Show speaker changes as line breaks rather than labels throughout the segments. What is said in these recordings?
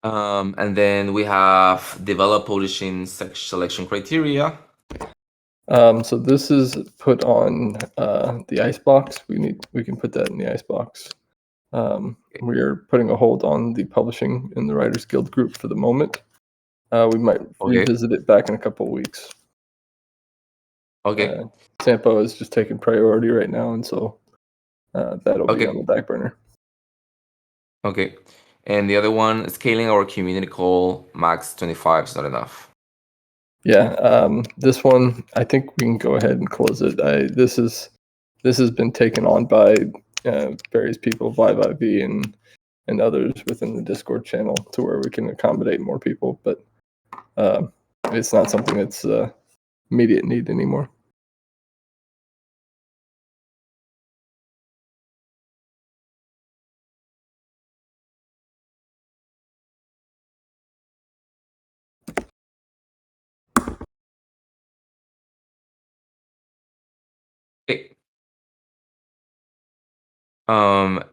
And then we have develop publishing selection criteria.
So this is put on the icebox. We can put that in the icebox. We are putting a hold on the publishing in the Writers Guild group for the moment. We might revisit it back in a couple of weeks.
Okay.
Sampo is just taking priority right now, and so that'll be on the back burner.
Okay. And the other one, scaling our community call max 25 is not enough.
Yeah, this one, I think we can go ahead and close it. This has been taken on by various people, ViViV and others within the Discord channel, to where we can accommodate more people, but it's not something that's immediate need anymore.
Okay.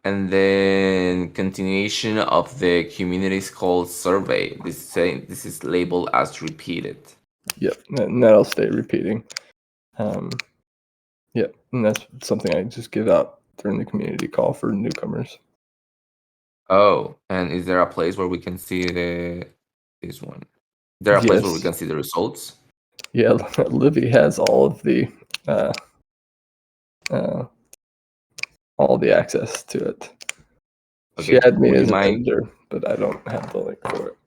And then continuation of the community's call survey. This is labeled as repeated.
Yep, and that'll stay repeating. Yep, and that's something I just give out during the community call for newcomers.
Oh, and is there a place where we can see this one? Is there a place where we can see the results?
Yeah, Livy has all of the access to it. Okay. She had me as a vendor, but I don't have the link for it.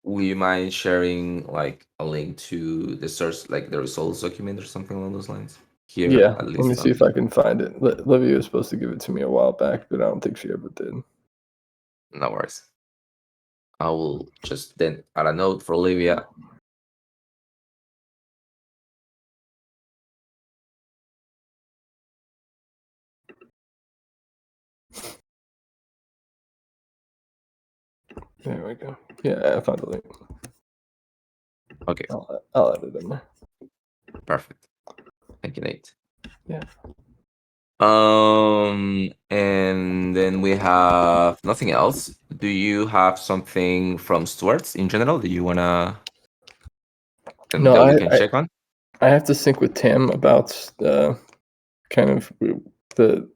Would you mind sharing like a link to the source, like the results document or something along those lines? Here,
yeah, at least let me see if I can find it. Livy was supposed to give it to me a while back, but I don't think she ever did.
No worries. I will just then add a note for Olivia.
There we go. Yeah, I found the link.
Okay.
I'll add it in there.
Perfect. Thank you, Nate.
Yeah.
And then we have nothing else. Do you have something from Stuart's in general that you wanna that we can check on?
I have to sync with Tam about kind of the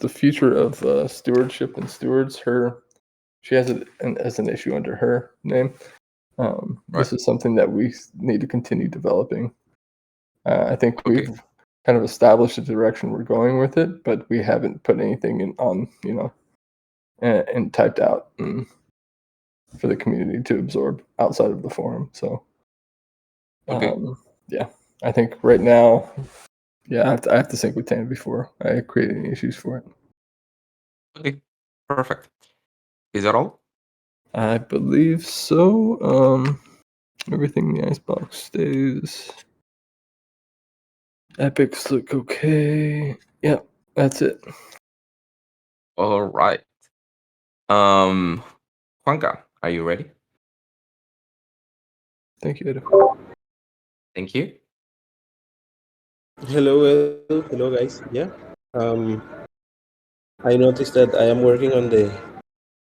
future of stewardship and stewards. She has it as an issue under her name. This is something that we need to continue developing. I think we've kind of established the direction we're going with it, but we haven't put anything on, and typed out for the community to absorb outside of the forum. So, yeah, I think right now, yeah, I have to sync with Tam before I create any issues for it.
Okay, perfect. Is that all?
I believe so. Everything in the icebox stays. Epics look okay. Yep, that's it.
All right. Juanca, are you ready?
Thank you, Edo.
Thank you.
Hello, Edo. Hello, guys. Yeah. I noticed that I am working on the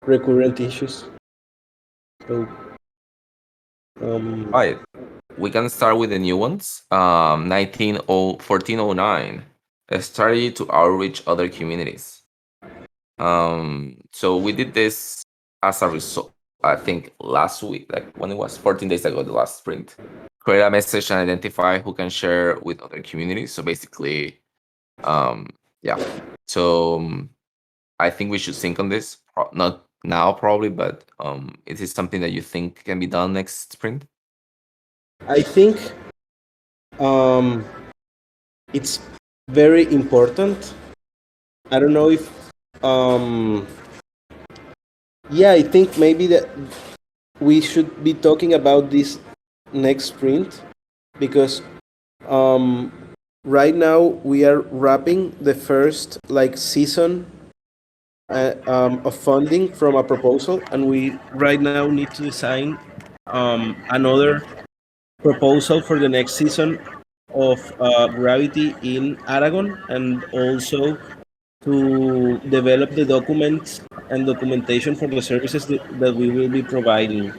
recurrent issues. So,
right. We can start with the new ones. 1409, a strategy to outreach other communities. So we did this as a result, I think last week, like when it was 14 days ago, the last sprint. Create a message and identify who can share with other communities. So basically, yeah. So I think we should sync on this. Not now, probably, but is it something that you think can be done next sprint?
I think it's very important. I don't know if yeah, I think maybe that we should be talking about this next sprint, because right now we are wrapping the first season of funding from a proposal, and we right now need to design another proposal for the next season of Gravity in Aragon, and also to develop the documents and documentation for the services that we will be providing.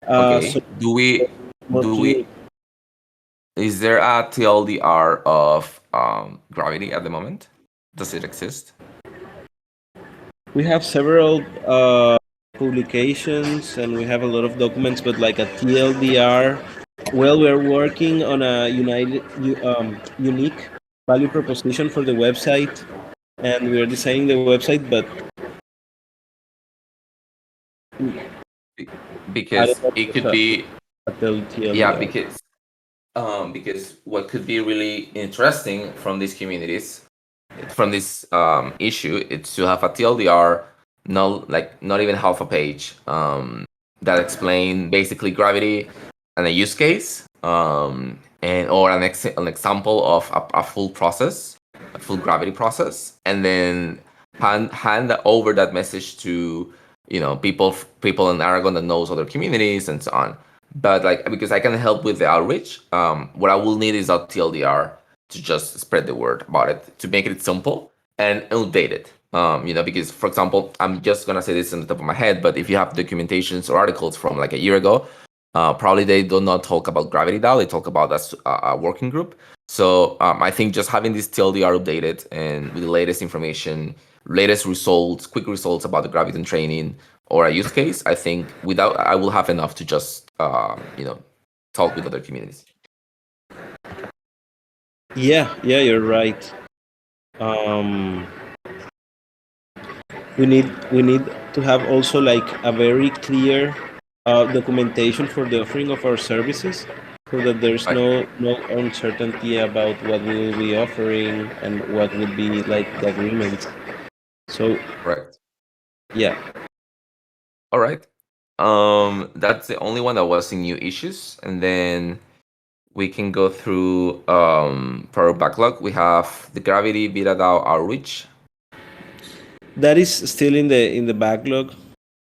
Okay.
So
Do we
more
do
clear.
we is there a TLDR of Gravity at the moment? Does it exist?
We have several publications and we have a lot of documents, but like a TLDR. Well, we're working on a unique value proposition for the website, and we're designing the website, but
Be-
I don't
Because
know
it
if
could
there's
be,
a
yeah,
TLDR.
because what could be really interesting from these communities, from this issue, it's to have a TLDR, not even half a page, that explain basically Gravity and a use case, and or an example of a full process, a full Gravity process, and then hand over that message to people in Aragon that knows other communities and so on. But like, because I can help with the outreach, what I will need is a TLDR to just spread the word about it, to make it simple and outdated. Because for example, I'm just gonna say this on the top of my head, but if you have documentations or articles from like a year ago, probably they do not talk about Gravity DAO. They talk about a working group. So I think just having this TLDR updated and with the latest information, latest results, quick results about the Gravity training or a use case, I think without I will have enough to just talk with other communities.
Yeah, you're right. Um, we need to have also like a very clear documentation for the offering of our services, so that there's
Right.
no uncertainty about what we will be offering and what would be like the agreements. So
Correct.
yeah.
All right. That's the only one that was in new issues, and then we can go through for our backlog. We have the Gravity Beta DAO outreach.
That is still in the backlog.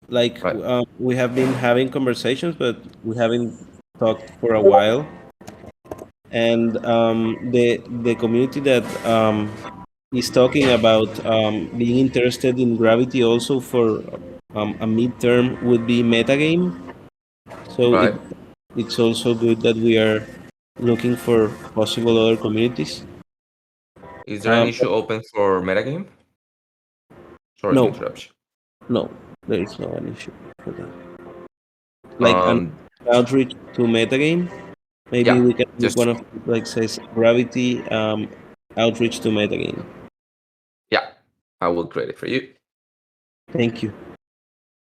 Like
Right.
we have been having conversations, but we haven't talked for a while. And the community that is talking about being interested in Gravity also for a midterm would be metagame. So
Right.
it's also good that we are looking for possible other communities.
Is there an issue
But
open for metagame? Sorry to
no,
interrupt you.
no, there is no an issue for that. Like an
Um,
outreach to metagame. Maybe
yeah,
we can make
just
one of like says Gravity outreach to metagame.
yeah, I will create it for you.
Thank you.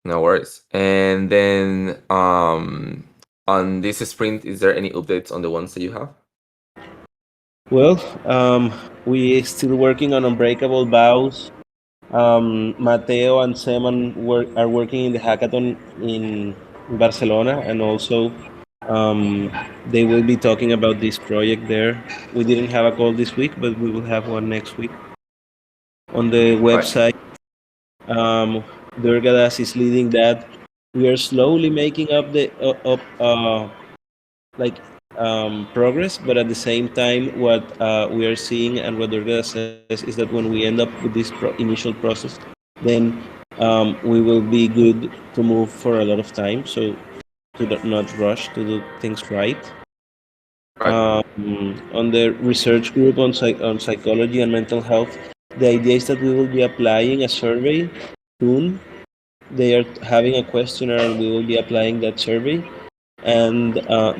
No worries. And then on this sprint, is there any updates on the ones that you have?
Well, we still working on Unbreakable Vows. Mateo and Seman are working in the hackathon in Barcelona, and also they will be talking about this project there. We didn't have a call this week, but we will have one next week. On the
Right.
website, Durgadas is leading that. We are slowly making up the like progress, but at the same time, what we are seeing and what Durga says is that when we end up with this initial process, then we will be good to move for a lot of time. So to not rush to do things right.
Right.
On the research group on psychology and mental health, the idea is that we will be applying a survey soon. They are having a questionnaire, and we will be applying that survey, and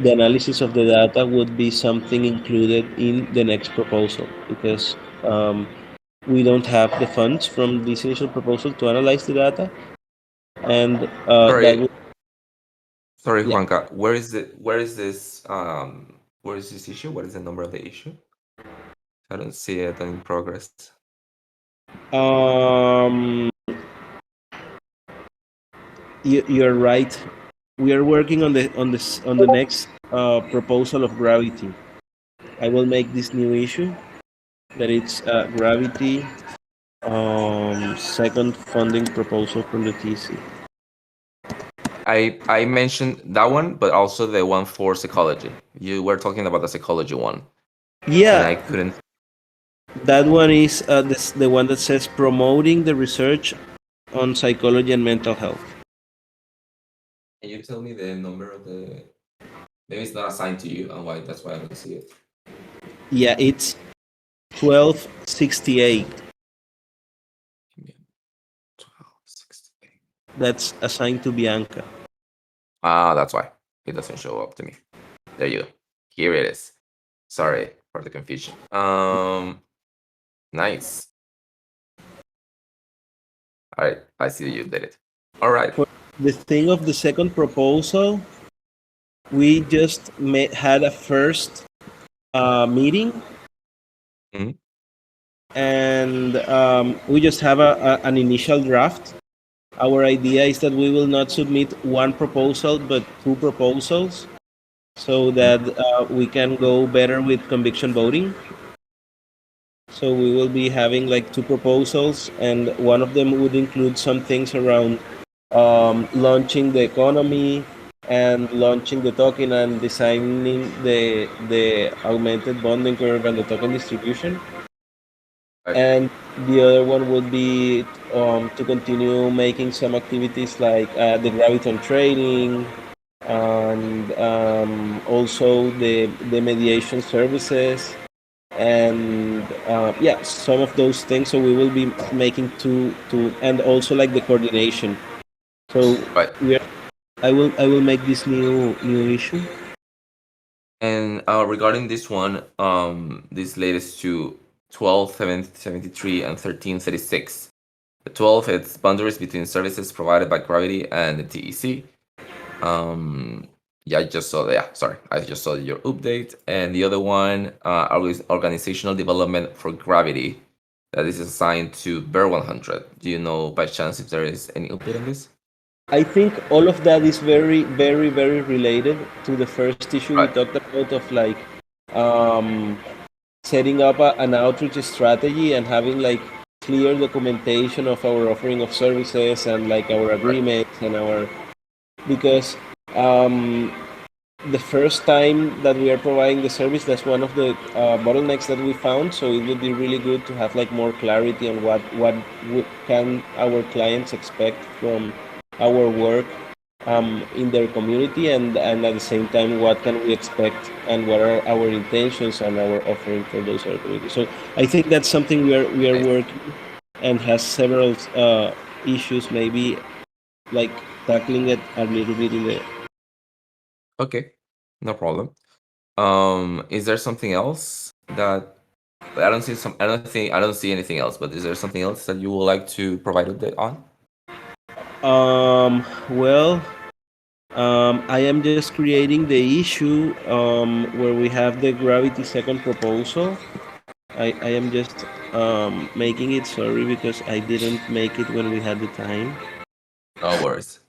the analysis of the data would be something included in the next proposal, because we don't have the funds from this initial proposal to analyze the data, and that would,
Sorry,
yeah.
Juanca. Where is this issue? What is the number of the issue? I don't see it in progress.
You're right. We are working on the next proposal of Gravity. I will make this new issue that it's Gravity second funding proposal from the TC.
I mentioned that one, but also the one for psychology. You were talking about the psychology one, and I
Yeah,
couldn't.
That one is the one that says promoting the research on psychology and mental health.
Can you tell me the number of the? Maybe it's not assigned to you, and why? That's why I don't see it.
Yeah, it's 1268.
1268.
That's assigned to Bianca.
Ah, that's why it doesn't show up to me. There you go. Here it is. Sorry for the confusion. Nice. All right, I see you did it. All right.
For the thing of the second proposal, we just had a first meeting,
Mhm.
and we just have an initial draft. Our idea is that we will not submit one proposal, but two proposals, so that we can go better with conviction voting. So we will be having like two proposals, and one of them would include some things around launching the economy and launching the token and designing the augmented bonding curve and the token distribution.
Right.
And the other one would be to continue making some activities like the graviton training and also the mediation services and yeah, some of those things. So we will be making two and also like the coordination. So
Right.
I will make this new issue.
And regarding this one, this latest to 1273 and 1336. The 12, it's boundaries between services provided by Gravity and the TEC. Yeah, I just saw that. Yeah, sorry, I just saw your update. And the other one, organizational development for Gravity, that is assigned to Bear 100. Do you know by chance if there is any update on this?
I think all of that is very, very, very related to the first issue we
Right.
talked about of like um, setting up an outreach strategy and having like clear documentation of our offering of services and like our agreements and our because the first time that we are providing the service, that's one of the bottlenecks that we found. So it would be really good to have like more clarity on what can our clients expect from our work in their community, and at the same time, what can we expect and what are our intentions and our offering for those communities. So I think that's something we are
Nice.
working and has several issues, maybe like tackling it a little bit in the.
Okay, no problem. Is there something else that I don't see some? I don't see anything else. But is there something else that you would like to provide update on?
Well, I am just creating the issue where we have the gravity second proposal. I am just making it. Sorry, because I didn't make it when we had the time.
No worries.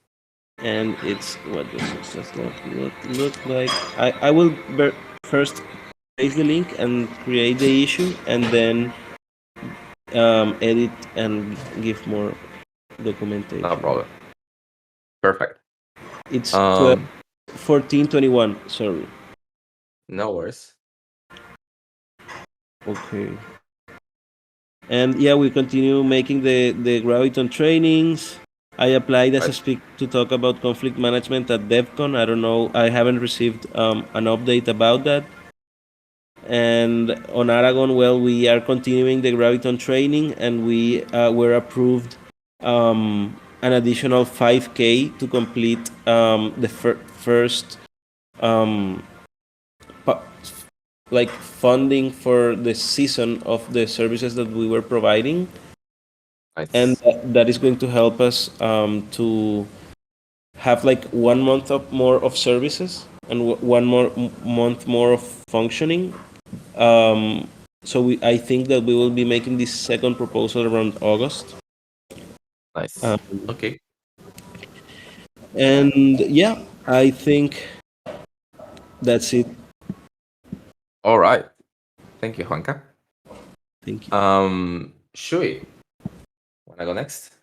And it's what does it look like? I will first paste the link and create the issue, and then edit and give more documentation.
No problem. Perfect.
It's
Um,
1421. Sorry.
no worries.
Okay. And yeah, we continue making the graviton trainings. I applied as a
Right.
speaker to talk about conflict management at DevCon. I don't know. I haven't received an update about that. And on Aragon, well, we are continuing the graviton training, and we were approved an additional 5K to complete the first like funding for the season of the services that we were providing,
Nice.
and that is going to help us to have like 1 month more of services and one more month more of functioning. So I think that we will be making this second proposal around August.
Nice.
Um,
Okay.
And yeah, I think that's it.
All right. Thank you, Juanca.
Thank you.
Shui, wanna go next?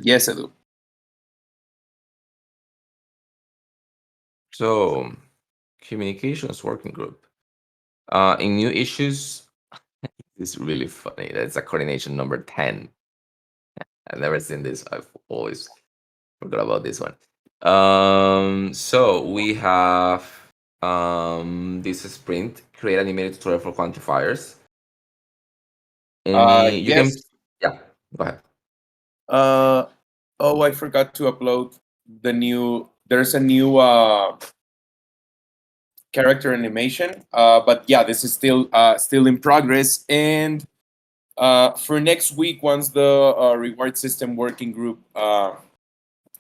Yes, I do.
So, communications working group. In new issues, it's really funny. That's a coordination number 10. I've never seen this. I've always forgot about this one. So we have this sprint, create animated tutorial for quantifiers. You can,
Yes.
yeah, go ahead.
Oh, I forgot to upload the new. There's a new character animation. But yeah, this is still in progress. And for next week, once the reward system working group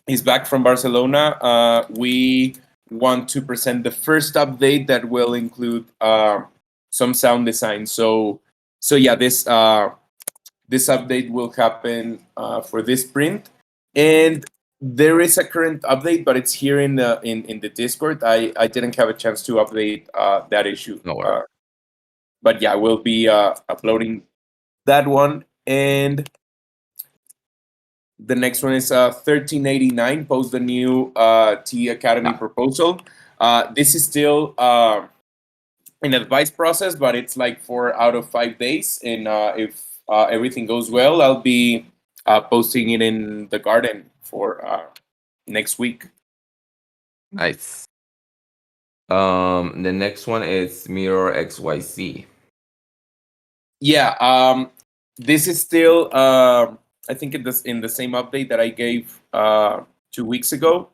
is back from Barcelona, we want to present the first update that will include some sound design. So yeah, this update will happen for this sprint, and there is a current update, but it's here in the Discord. I didn't have a chance to update that issue.
No worries.
But yeah, we'll be uploading that one. And the next one is 1389, post the new T Academy proposal. This is still an advice process, but it's like 4 out of 5 days. And if everything goes well, I'll be posting it in the garden for next week.
Nice. The next one is Mirror XYZ.
Yeah, this is still I think in the same update that I gave 2 weeks ago.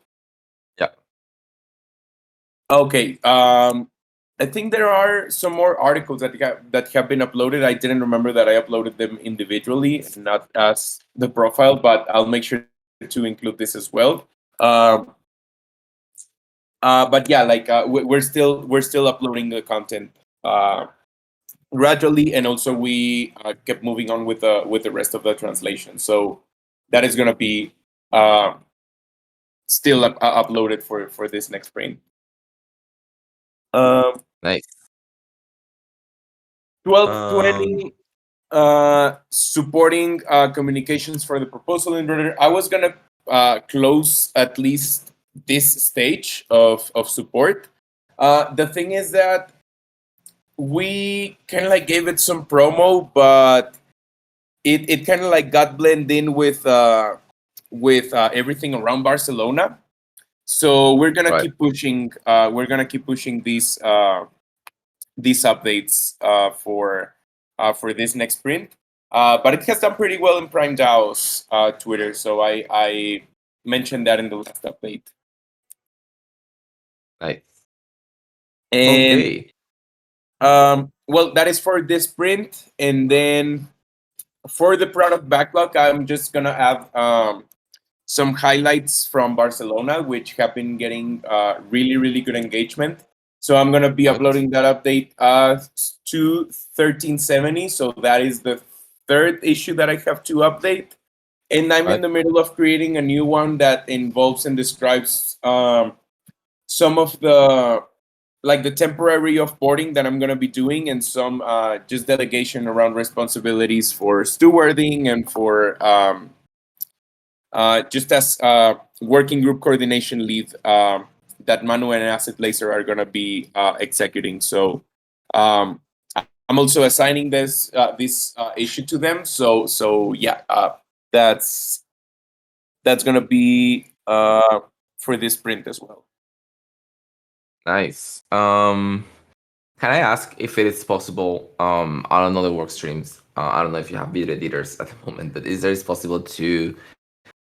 Yeah.
Okay. I think there are some more articles that have been uploaded. I didn't remember that I uploaded them individually, not as the profile, but I'll make sure to include this as well. But yeah, like we're still uploading the content gradually, and also we kept moving on with the rest of the translation. So that is gonna be still uploaded for this next sprint.
Nice.
1220 supporting communications for the proposal inverter. I was gonna close at least this stage of support. The thing is that we kind of like gave it some promo, but it kind of like got blended in with everything around Barcelona. So we're gonna keep pushing. We're gonna keep pushing these updates for this next sprint. But it has done pretty well in Prime DAO's Twitter, so I mentioned that in the last update.
Nice.
And
Okay.
well, that is for this sprint, and then for the product backlog, I'm just gonna add some highlights from Barcelona, which have been getting really good engagement. So I'm gonna be uploading that update to 1370. So that is the third issue that I have to update, and I'm in the middle of creating a new one that involves and describes some of the temporary offboarding that I'm gonna be doing, and some just delegation around responsibilities for stewarding and for just as working group coordination lead that Manu and Asset Laser are going to be executing. So I'm also assigning this issue to them. So yeah, that's going to be for this sprint as well.
Nice. Can I ask if it is possible on another work streams? I don't know if you have video editors at the moment, but is it possible to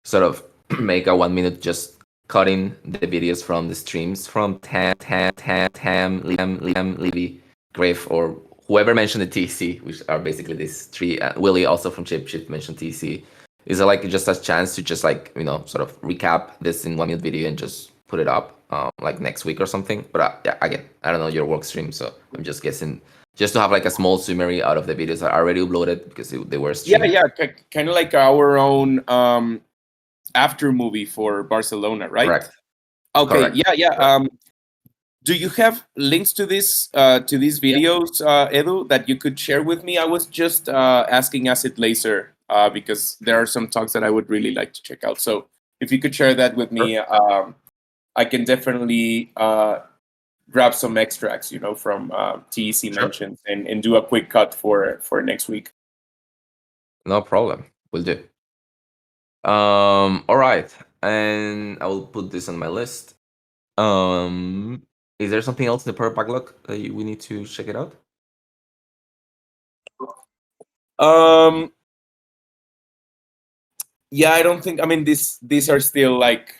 sort of make a 1 minute just cutting the videos from the streams from Tam, Liam, Libby, Griff, or whoever mentioned the TC, which are basically these three. Willie also from Chipshift mentioned TC. Is it like just a chance to just like sort of recap this in 1 minute video and just put it up like next week or something? But yeah, again, I don't know your work stream, so I'm just guessing. Just to have like a small summary out of the videos that are already uploaded because they were streamed.
Yeah, kind of like our own after movie for Barcelona, right?
Correct.
Okay.
Correct.
Yeah. Do you have links to these videos, Edu, that you could share with me? I was just asking Asset Laser because there are some talks that I would really like to check out. So if you could share that with me, I can definitely grab some extracts, from TEC
Sure.
mentions and do a quick cut for next week.
No problem. Will do. All right, and I will put this on my list. Is there something else in the product backlog that we need to check it out?
Yeah, I don't think. I mean, these are still like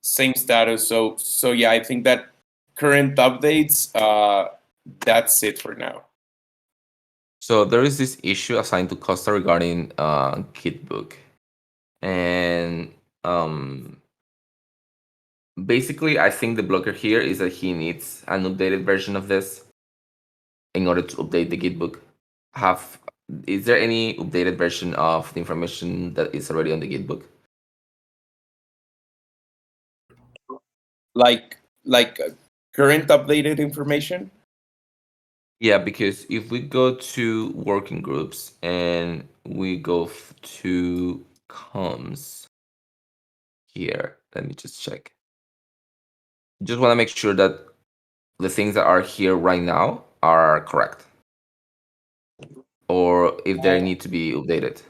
same status. So yeah, I think that current updates. That's it for now.
So there is this issue assigned to Costa regarding Gitbook, and basically, I think the blocker here is that he needs an updated version of this in order to update the Gitbook. Is there any updated version of the information that is already on the Gitbook?
Like current updated information.
Yeah, because if we go to working groups and we go to comms here, let me just check. Just want to make sure that the things that are here right now are correct, or if they need to be updated.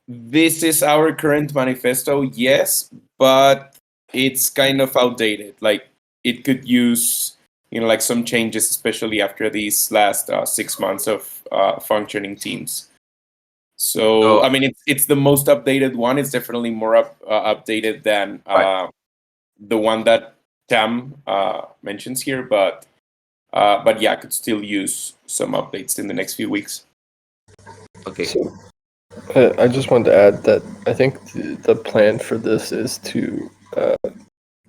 This is our current manifesto, yes, but it's kind of outdated. Like it could use, like some changes, especially after these last 6 months of functioning teams. So I mean, it's the most updated one. It's definitely more updated than the one that Tam mentions here, but yeah, I could still use some updates in the next few weeks.
Okay.
So, I just wanted to add that I think the plan for this is to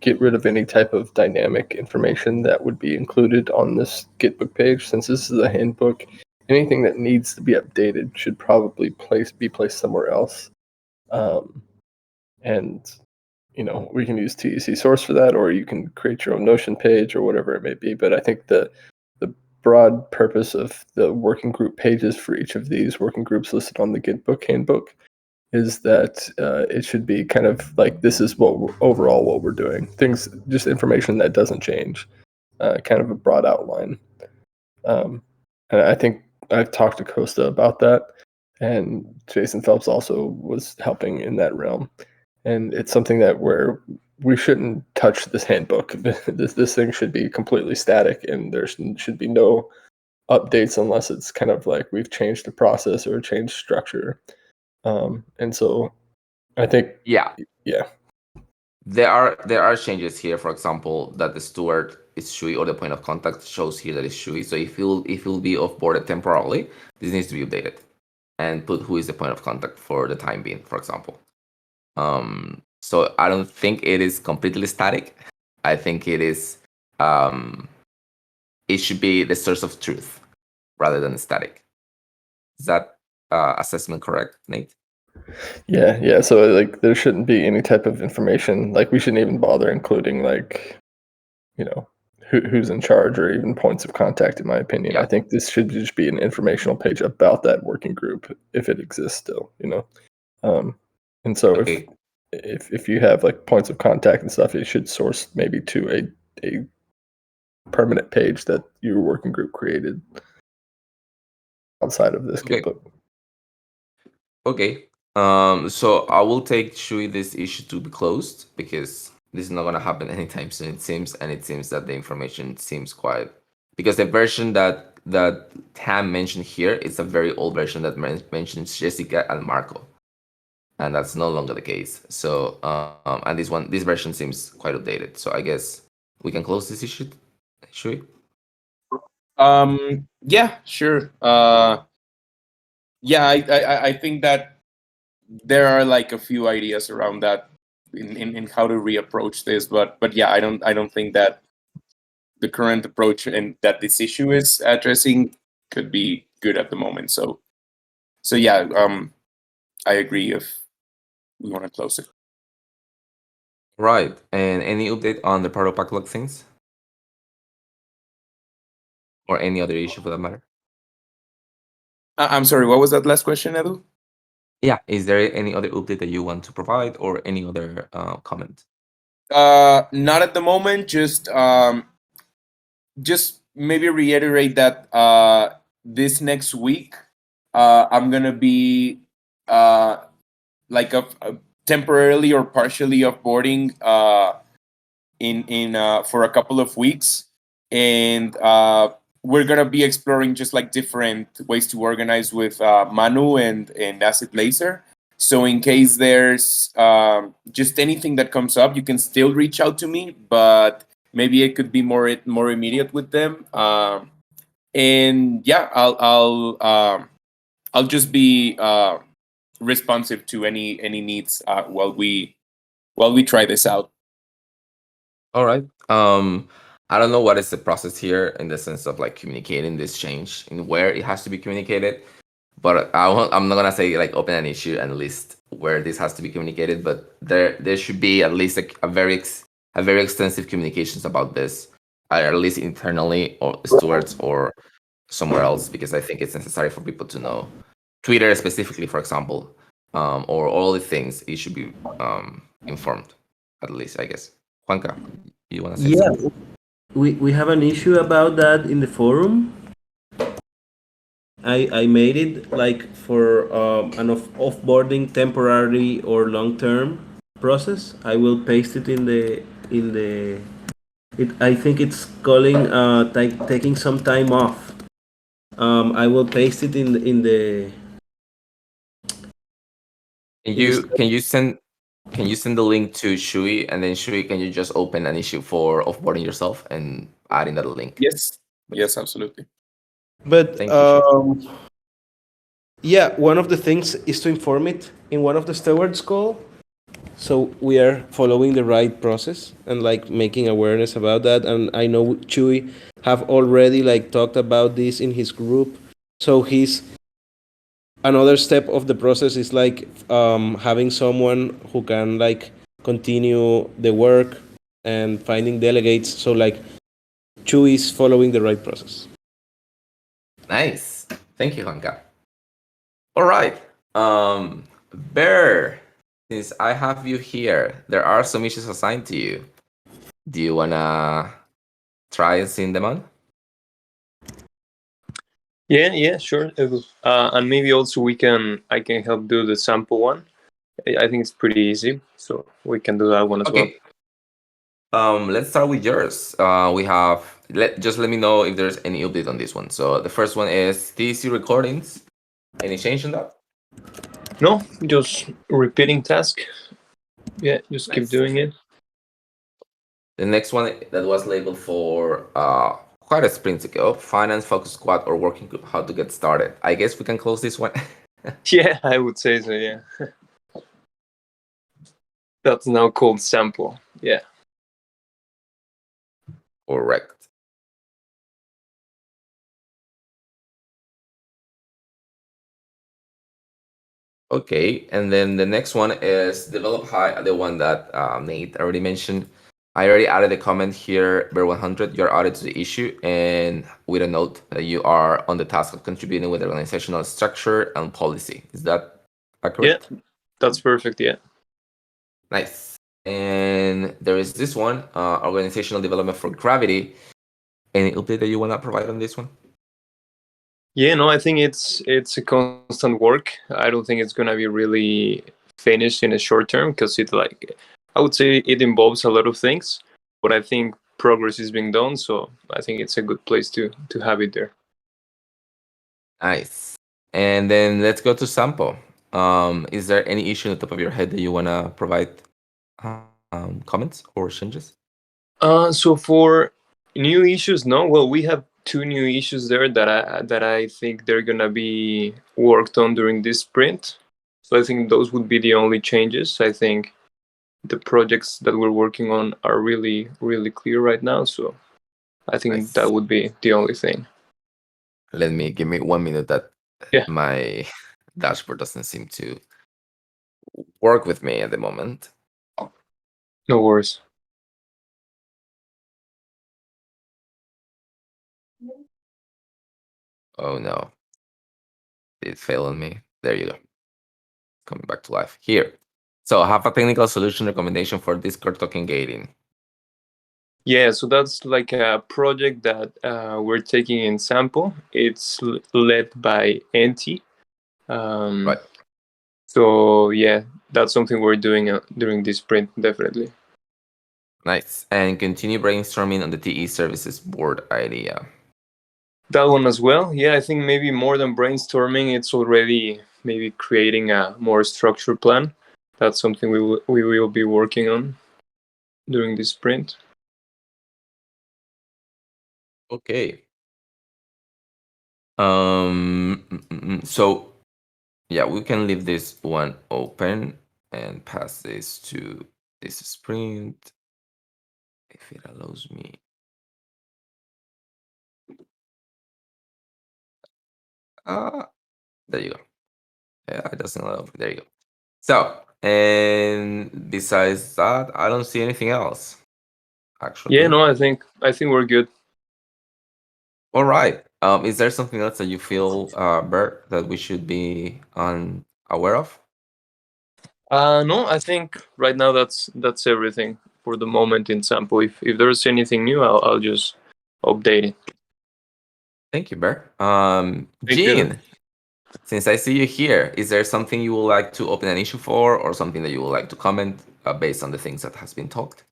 get rid of any type of dynamic information that would be included on this Gitbook page. Since this is a handbook, anything that needs to be updated should probably be placed somewhere else. And we can use TEC source for that, or you can create your own Notion page or whatever it may be. But I think the broad purpose of the working group pages for each of these working groups listed on the Gitbook handbook is that it should be kind of like, this is what we're doing. Things, just information that doesn't change, kind of a broad outline. And I think I've talked to Costa about that, and Jason Phelps also was helping in that realm. And it's something that where we shouldn't touch this handbook. This thing should be completely static, and there should be no updates unless it's kind of like we've changed the process or changed structure. And so I think
yeah,
yeah,
there are changes here. For example, that the steward is Shui, or the point of contact shows here that it's Shui. So if you'll be offboarded temporarily, this needs to be updated and put who is the point of contact for the time being, for example. So I don't think it is completely static. I think it is it should be the source of truth rather than static. Is that assessment correct, Nate?
Yeah. So like, there shouldn't be any type of information. Like, we shouldn't even bother including like, who's in charge or even points of contact. In my opinion, I think this should just be an informational page about that working group if it exists still. And so if you have like points of contact and stuff, it should source maybe to a permanent page that your working group created outside of this Gitbook.
Okay. So I will take Shui this issue to be closed, because this is not going to happen anytime soon, it seems, and it seems that the information seems quite, because the version that Tam mentioned here is a very old version that mentions Jessica and Marco, and that's no longer the case. So and this version seems quite outdated. So I guess we can close this issue, Shui.
Yeah, sure. Yeah, I think that there are like a few ideas around that in how to reapproach this, but yeah, I don't think that the current approach and that this issue is addressing could be good at the moment. So yeah, I agree if we want to close it.
Right. And any update on the product backlog things? Or any other issue for that matter?
I'm sorry, what was that last question, Edu?
Yeah. Is there any other update that you want to provide, or any other comment?
Not at the moment. Just just maybe reiterate that this next week I'm gonna be like a temporarily or partially offboarding in for a couple of weeks, and we're gonna be exploring just like different ways to organize with Manu and Acid Laser. So in case there's just anything that comes up, you can still reach out to me, but maybe it could be more immediate with them. And yeah, I'll just be responsive to any needs while we try this out.
All right. I don't know what is the process here in the sense of like communicating this change and where it has to be communicated, but I'm not gonna say like open an issue and list where this has to be communicated, but there should be at least a very extensive communications about this, at least internally or stewards or somewhere else, because I think it's necessary for people to know. Twitter specifically, for example, or all the things, it should be informed, at least, I guess. Juanca, you want to say
Yeah,
something?
we have an issue about that in the forum. I made it like for an offboarding temporary or long term process. I will paste it in the I think it's calling taking some time off. I will paste it in the
Can you send the link to Shui, and then Shui, can you just open an issue for offboarding yourself and add in that link?
Yes, absolutely.
But
Thank you, Shui.
yeah, one of the things is to inform it in one of the stewards call, so we are following the right process and like making awareness about that. And I know Chewy have already like talked about this in his group, so he's another step of the process is like having someone who can like continue the work and finding delegates. So like Chewy is following the right process.
Nice. Thank you, Juanca. All right. Bear, since I have you here, there are some issues assigned to you. Do you wanna try and sing them on?
Yeah, sure. And maybe also I can help do the sample one. I think it's pretty easy, so we can do that one as well.
Okay. Let's start with yours. We have just let me know if there's any update on this one. So the first one is TEC recordings. Any change on that?
No, just repeating task. Yeah, just keep
Nice.
doing it.
The next one that was labeled for quite a sprint ago, finance focus squad or working group, how to get started. I guess we can close this one.
Yeah, I would say so. Yeah, that's now called sample. Yeah.
Correct. Okay, and then the next one is develop high, the one that Nate already mentioned. I already added a comment here, Bear 100, you're added to the issue, and with a note that you are on the task of contributing with organizational structure and policy. Is that accurate?
Yeah, that's perfect. Yeah.
Nice. And there is this one, organizational development for Gravity. Any update that you want to provide on this one?
Yeah, no, I think it's a constant work. I don't think it's gonna be really finished in a short term because I would say it involves a lot of things, but I think progress is being done. So I think it's a good place to have it there.
Nice. And then let's go to sample. Is there any issue on the top of your head that you want to provide comments or changes?
So for new issues, no. Well, we have 2 new issues there that I think they're gonna be worked on during this sprint. So I think those would be the only changes. I think the projects that we're working on are really, really clear right now. So I think
Nice.
that would be the only thing.
Give me 1 minute that
Yeah.
my dashboard doesn't seem to work with me at the moment.
No worries.
Oh no. It failed on me. There you go. Coming back to life. Here. So I have a technical solution recommendation for Discord token gating.
Yeah, so that's like a project that we're taking in sample. It's led by NT.
Right.
So yeah, that's something we're doing during this sprint, definitely.
Nice. And continue brainstorming on the TE services board idea.
That one as well. Yeah, I think maybe more than brainstorming, it's already maybe creating a more structured plan. That's something we will be working on during this sprint.
Okay. So yeah, we can leave this one open and pass this to this sprint if it allows me. There you go. Yeah, it doesn't allow. There you go. So, and besides that, I don't see anything else. Actually.
Yeah, no, I think we're good.
All right. Is there something else that you feel, Bert, that we should be aware of?
No, I think right now that's everything for the moment in sample. If there's anything new, I'll just update it.
Thank you, Bert.
Thank you.
Gene, since I see you here, is there something you would like to open an issue for, or something that you would like to comment based on the things that has been talked?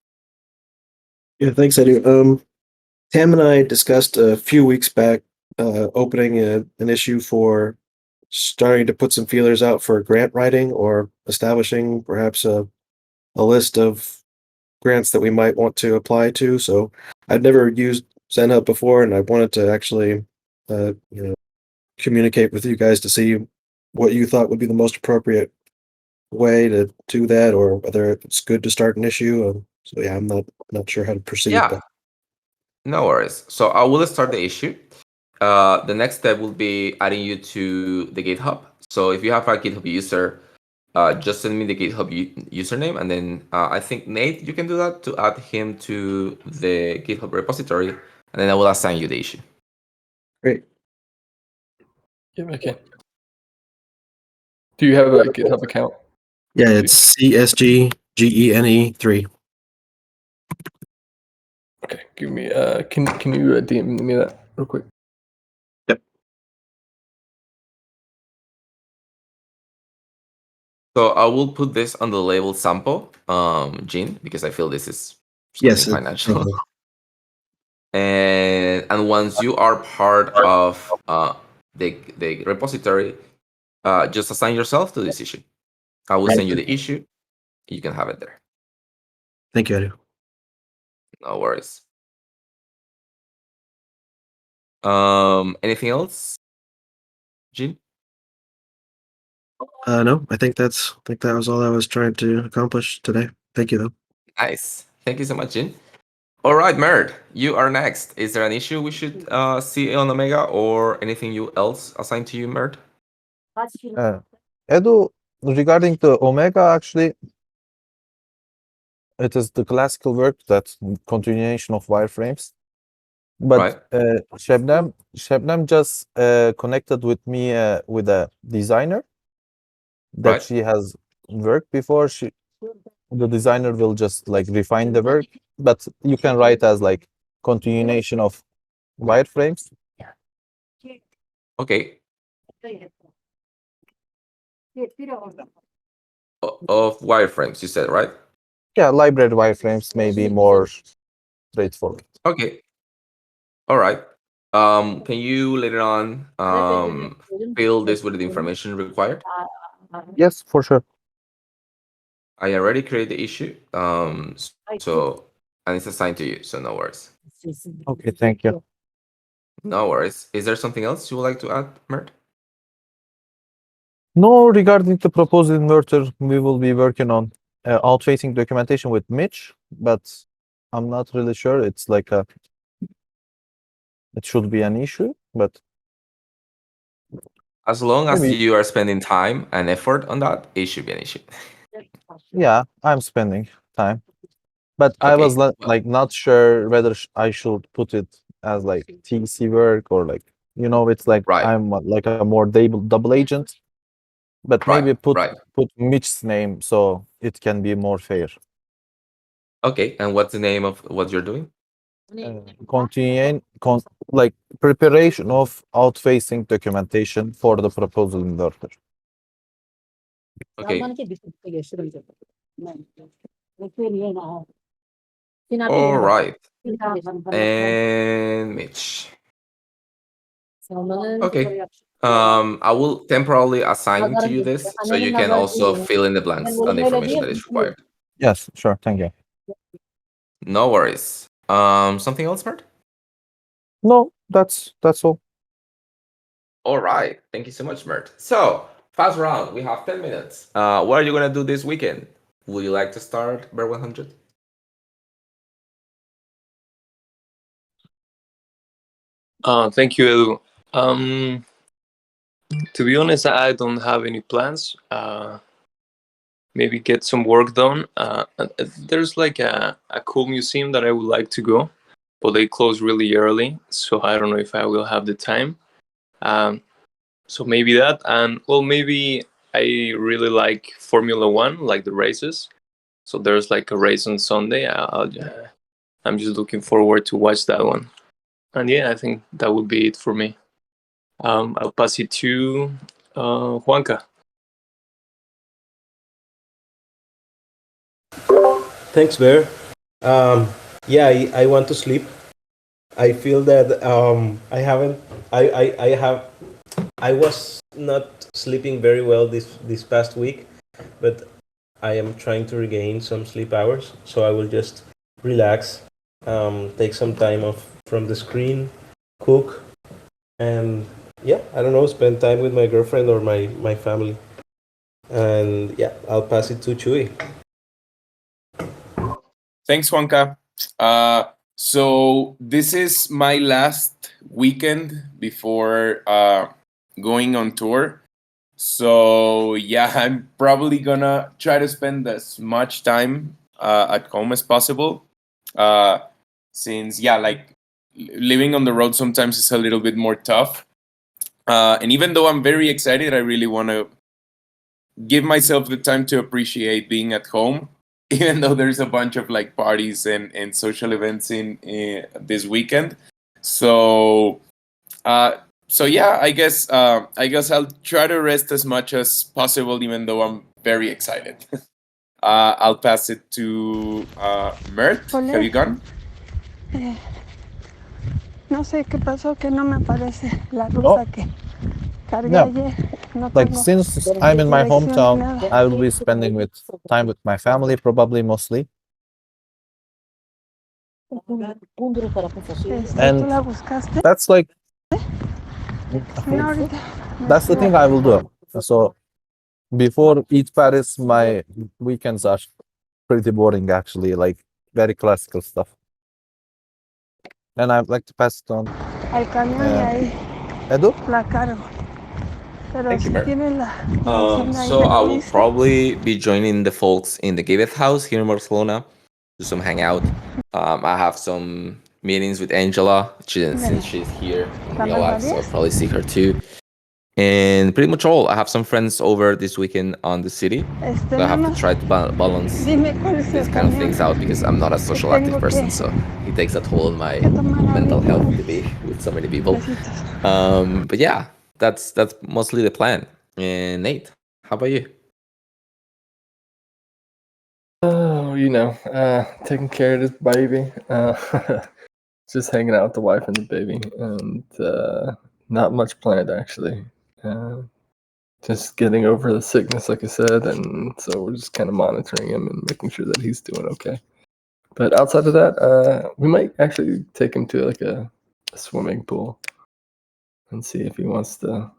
Yeah, thanks, Edu. Tam and I discussed a few weeks back opening an issue for starting to put some feelers out for grant writing or establishing perhaps a list of grants that we might want to apply to. So I've never used ZenHub before, and I wanted to actually, communicate with you guys to see what you thought would be the most appropriate way to do that, or whether it's good to start an issue. So yeah, I'm not sure how to proceed.
Yeah.
But
No worries. So I will start the issue. The next step will be adding you to the GitHub. So if you have a GitHub user, just send me the GitHub username, and then I think Nate, you can do that to add him to the GitHub repository, and then I will assign you the issue.
Great.
Yeah, okay. Do you have a GitHub account?
Yeah, it's CSGGENE3.
Okay, give me. Can you DM me that real quick?
Yep.
So I will put this on the label sample, Gene, because I feel this is something
Yes.
financial. And once you are part of the repository, just assign yourself to this issue. I will send you the issue. You can have it there.
Thank you, Edu.
No worries. Anything else, Gene?
No, I think that was all I was trying to accomplish today. Thank you, though.
Nice. Thank you so much, Gene. All right, Mert, you are next. Is there an issue we should see on Omega, or anything else assigned to you, Mert?
Edu, regarding the Omega, actually, it is the classical work, that continuation of wireframes. But Shebnem just connected with me with a designer that she has worked before. The designer will just like refine the work, but you can write as like continuation of wireframes.
Okay. Of wireframes, you said, right?
Yeah, library wireframes may be more straightforward.
Okay. All right. Can you later on fill this with the information required?
Yes, for sure.
I already created the issue. So and it's assigned to you, so no worries.
Okay, thank you.
No worries. Is there something else you would like to add, Mert?
No, regarding the proposed inverter, we will be working on outfacing documentation with Mitch, but I'm not really sure. It's like it should be an issue, but
as long as
maybe.
You are spending time and effort on that, it should be an issue.
Yeah, I'm spending time, but I was not sure whether I should put it as like TC work or like, it's like I'm like a more double agent, but maybe put Mitch's name so it can be more fair.
Okay, and what's the name of what you're doing?
like preparation of out-facing documentation for the proposal inverter.
Okay. All right. And Mitch. Okay. I will temporarily assign to you this so you can also fill in the blanks on the information that is required.
Yes, sure. Thank you.
No worries. Something else, Mert?
No, that's all.
All right. Thank you so much, Mert. So, fast round. We have 10 minutes. What are you going to do this weekend? Would you like to start, Bear 100?
Thank you, Edu. To be honest, I don't have any plans. Maybe get some work done. There's like a cool museum that I would like to go, but they close really early, so I don't know if I will have the time. So maybe that, and well, maybe I really like Formula One, like the races. So there's like a race on Sunday. I'm just looking forward to watch that one. And yeah, I think that would be it for me. I'll pass it to Juanca.
Thanks, Bear. Yeah, I want to sleep. I feel that I was not sleeping very well this past week, but I am trying to regain some sleep hours. So I will just relax, take some time off from the screen, cook, and yeah, I don't know, spend time with my girlfriend or my family. And yeah, I'll pass it to Chuy.
Thanks, Juanca. So this is my last weekend before going on tour. So yeah, I'm probably gonna try to spend as much time at home as possible. Since yeah, like living on the road sometimes is a little bit more tough. And even though I'm very excited, I really want to give myself the time to appreciate being at home, even though there's a bunch of like parties and social events in this weekend. So so yeah, I guess I'll try to rest as much as possible, even though I'm very excited. I'll pass it to Mert. Have you gone?
No sé qué pasó, que no me aparece la ruta que cargué ayer. No
Like
tengo
since I'm in my
dirección ni
hometown,
nada.
I will be spending time with my family, probably mostly.
¿Tú la buscaste?
That's like
No, ahorita.
that's the thing I will do. So before Eat Paris, my weekends are pretty boring actually, like very classical stuff. And I'd like to pass it on.
Al camión y ahí
Edu?
la cargo. Pero
Thank you,
si
Mert.
tienes la dirección ahí
So
que
I
me
will
diste.
probably be joining the folks in the Gitbook house here in Barcelona, do some hangout. I have some meetings with Angela since she's here in real life, so I'll probably see her too. And pretty much all. I have some friends over this weekend on the city, so I have to try to balance these kind of things out because I'm not a social active person, so it takes a toll on my mental health to be with so many people. But yeah, that's mostly the plan. And Nate, how about you?
Oh, taking care of this baby. Just hanging out with the wife and the baby, and not much planned actually. Just getting over the sickness, like I said, and so we're just kind of monitoring him and making sure that he's doing okay. But outside of that, we might actually take him to like a swimming pool and see if he wants to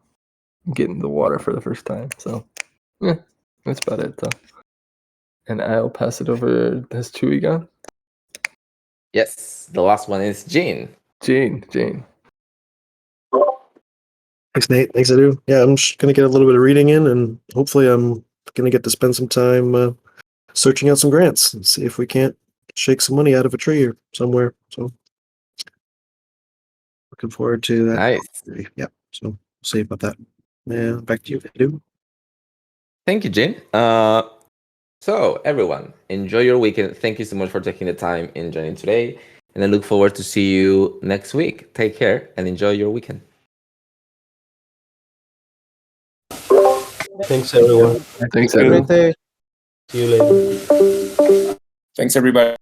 get in the water for the first time. So, yeah, that's about it, though. And I'll pass it over. Has Chewy gone?
Yes, the last one is Gene.
Gene.
Thanks, Nate. Thanks, Edu. Yeah, I'm just gonna get a little bit of reading in, and hopefully, I'm gonna get to spend some time searching out some grants and see if we can't shake some money out of a tree or somewhere. So, looking forward to that.
Nice.
Yeah. So, we'll see about that. Yeah, back to you, Edu.
Thank you, Gene. So everyone, enjoy your weekend. Thank you so much for taking the time and joining today. And I look forward to see you next week. Take care and enjoy your weekend.
Thanks, everyone.
Thanks,
Thank you.
everyone.
Great day.
See you later.
Thanks, everybody.